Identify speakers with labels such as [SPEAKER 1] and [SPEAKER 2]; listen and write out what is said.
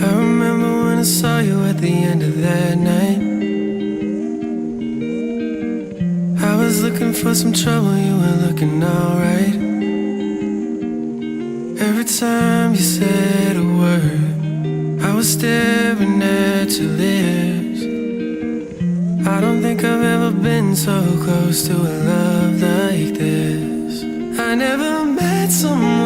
[SPEAKER 1] I remember when I saw you at the end of that night. I was looking for some trouble, you were looking alright. Every time you said a word, I was staring at your lips. I don't think I've ever been so close to a love like this. I never met someone